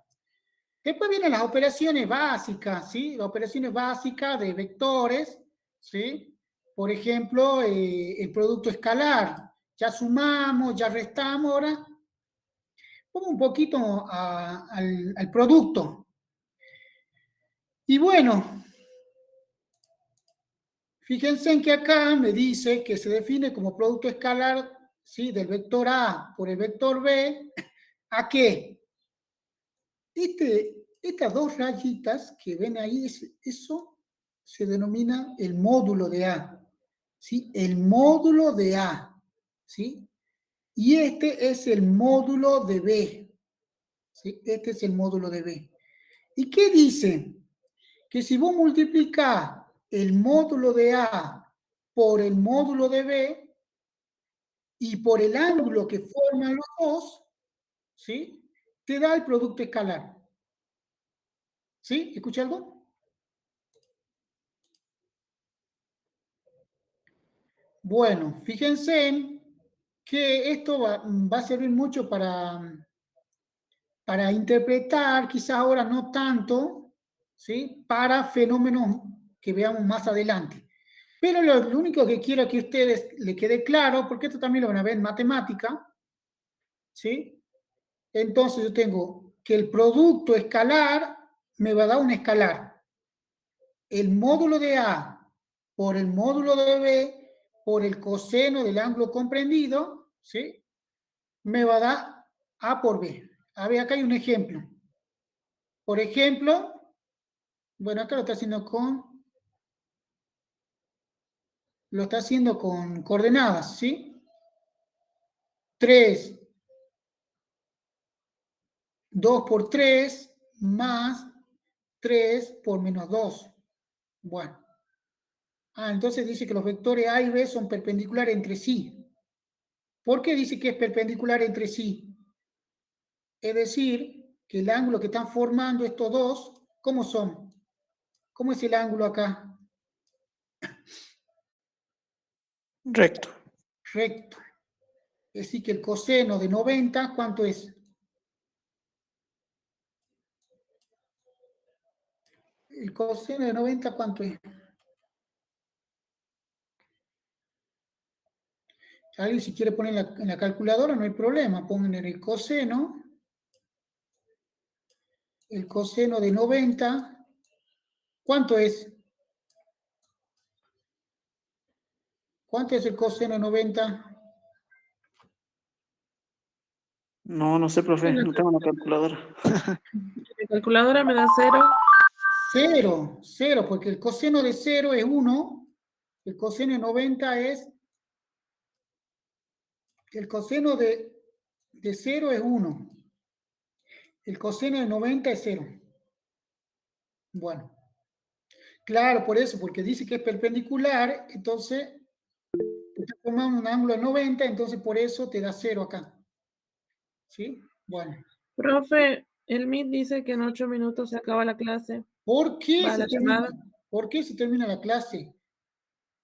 Speaker 1: Después vienen las operaciones básicas, ¿sí? Las operaciones básicas de vectores, ¿sí? Por ejemplo, el producto escalar. Ya sumamos, ya restamos, ahora vamos un poquito al producto. Y bueno, fíjense en que acá me dice que se define como producto escalar, ¿sí? Del vector A por el vector B, ¿a qué? Estas dos rayitas que ven ahí, eso se denomina el módulo de A, ¿sí? El módulo de A, ¿sí? Y este es el módulo de B, ¿sí? Este es el módulo de B. ¿Y qué dice? Que si vos multiplicás el módulo de A por el módulo de B y por el ángulo que forman los dos, ¿sí? Te da el producto escalar. ¿Sí? ¿Escucha algo? Bueno, fíjense que esto va a servir mucho para interpretar, quizás ahora no tanto, ¿sí? Para fenómenos que veamos más adelante. Pero lo único que quiero que a ustedes les quede claro, porque esto también lo van a ver en matemática, ¿sí? Entonces yo tengo que el producto escalar me va a dar un escalar. El módulo de A por el módulo de B por el coseno del ángulo comprendido, ¿sí? Me va a dar A por B. A ver, acá hay un ejemplo. Por ejemplo, bueno, acá lo está haciendo con coordenadas, ¿sí? 3, 2 por 3, más 3 por menos 2. Bueno. Entonces dice que los vectores A y B son perpendiculares entre sí. ¿Por qué dice que es perpendicular entre sí? Es decir, que el ángulo que están formando estos dos, ¿cómo son? ¿Cómo es el ángulo acá?
Speaker 2: Recto.
Speaker 1: Recto. Es decir, que el coseno de 90, ¿cuánto es? El coseno de 90, ¿cuánto es? Alguien si quiere poner en la calculadora, no hay problema. Pongan el coseno. El coseno de 90, ¿cuánto es? ¿Cuánto es el coseno de 90?
Speaker 2: No, no sé, profe, no tengo una calculadora.
Speaker 3: Mi calculadora me da 0.
Speaker 1: 0, 0, porque el coseno de 0 es 1. El coseno de 90 es... El coseno de 0 es 1. El coseno de 90 es 0. Bueno, claro, por eso, porque dice que es perpendicular, entonces está formando un ángulo de 90, entonces por eso te da 0 acá. ¿Sí? Bueno.
Speaker 3: Profe, el Meet dice que en 8 minutos se acaba la clase.
Speaker 1: ¿Por qué,
Speaker 3: Va
Speaker 1: se
Speaker 3: la
Speaker 1: termina,
Speaker 3: llamada.
Speaker 1: ¿por qué se termina la clase?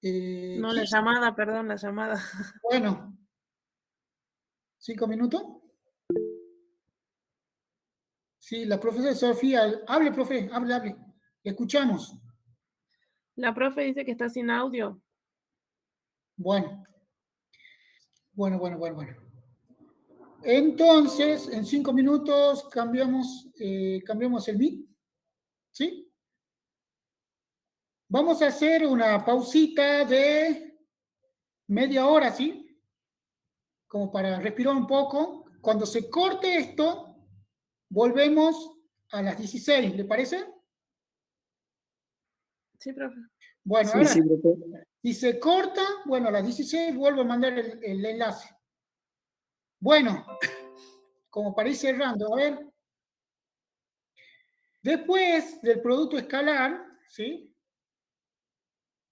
Speaker 3: No, la llamada, perdón, la llamada.
Speaker 1: Bueno, 5 minutos. Sí, la profesora Sofía, hable, profe, hable. Le escuchamos.
Speaker 3: La profe dice que está sin audio.
Speaker 1: Bueno. Entonces, en 5 minutos cambiamos el Meet. ¿Sí? Vamos a hacer una pausita de media hora, ¿sí? Como para respirar un poco. Cuando se corte esto, volvemos a las 16, ¿le parece?
Speaker 3: Sí, profe.
Speaker 1: Bueno,
Speaker 2: Sí,
Speaker 1: ahora,
Speaker 2: sí, profe.
Speaker 1: si se corta, bueno, a las 16 vuelvo a mandar el enlace. Bueno, como para ir cerrando, a ver. Después del producto escalar, ¿sí?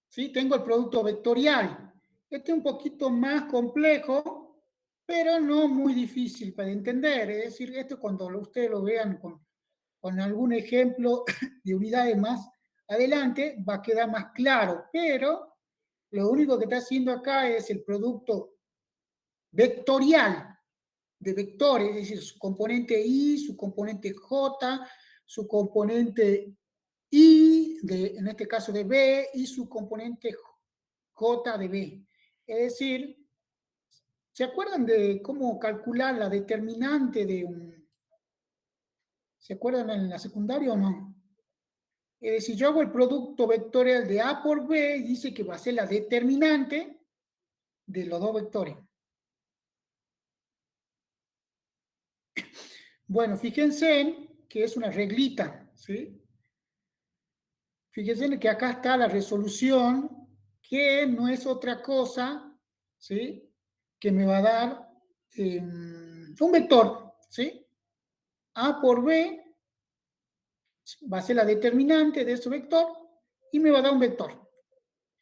Speaker 1: ¿Sí? Tengo el producto vectorial. Este es un poquito más complejo, pero no muy difícil para entender. Es decir, esto cuando ustedes lo vean con algún ejemplo de unidades más adelante, va a quedar más claro. Pero lo único que está haciendo acá es el producto vectorial de vectores, es decir, su componente I, su componente J, su componente I, en este caso de B, y su componente J de B. Es decir, ¿se acuerdan de cómo calcular la determinante de un... ¿Se acuerdan en la secundaria o no? Es decir, yo hago el producto vectorial de A por B y dice que va a ser la determinante de los dos vectores. Bueno, fíjense en que es una reglita, ¿sí? Fíjense en que acá está la resolución, que no es otra cosa, ¿sí? Que me va a dar un vector, ¿sí? A por B va a ser la determinante de ese vector y me va a dar un vector.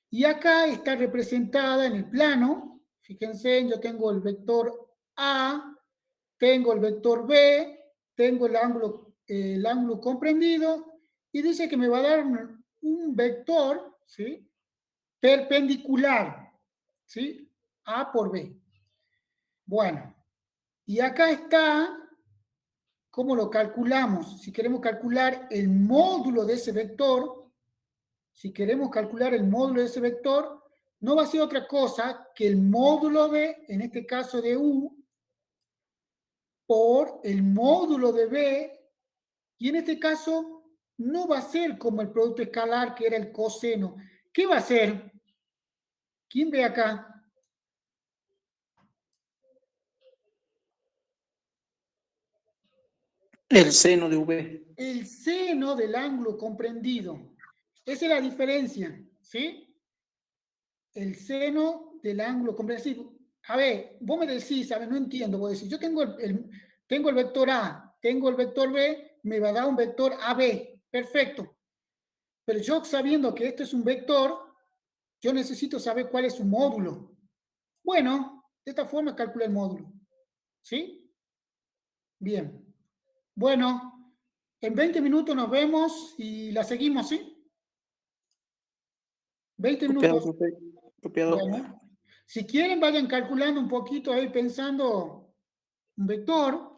Speaker 1: Y acá está representada en el plano, fíjense, yo tengo el vector A, tengo el vector B, tengo el ángulo comprendido, y dice que me va a dar un vector, ¿sí? Perpendicular, ¿sí? A por B. Bueno, y acá está cómo lo calculamos. Si queremos calcular el módulo de ese vector, no va a ser otra cosa que el módulo de, en este caso de U, por el módulo de B, y en este caso no va a ser como el producto escalar que era el coseno. ¿Qué va a ser? ¿Quién ve acá?
Speaker 2: El seno de V.
Speaker 1: El seno del ángulo comprendido. Esa es la diferencia, ¿sí? El seno del ángulo comprendido. A ver, vos me decís, a ver, no entiendo, vos decís, yo tengo tengo el vector A, tengo el vector B, me va a dar un vector AB, perfecto. Pero yo sabiendo que esto es un vector, yo necesito saber cuál es su módulo. Bueno, de esta forma calcula el módulo, ¿sí? Bien. Bueno, en 20 minutos nos vemos y la seguimos, ¿sí? 20
Speaker 2: Copiado,
Speaker 1: minutos.
Speaker 2: copiado.
Speaker 1: Bueno, si quieren, vayan calculando un poquito ahí pensando un vector.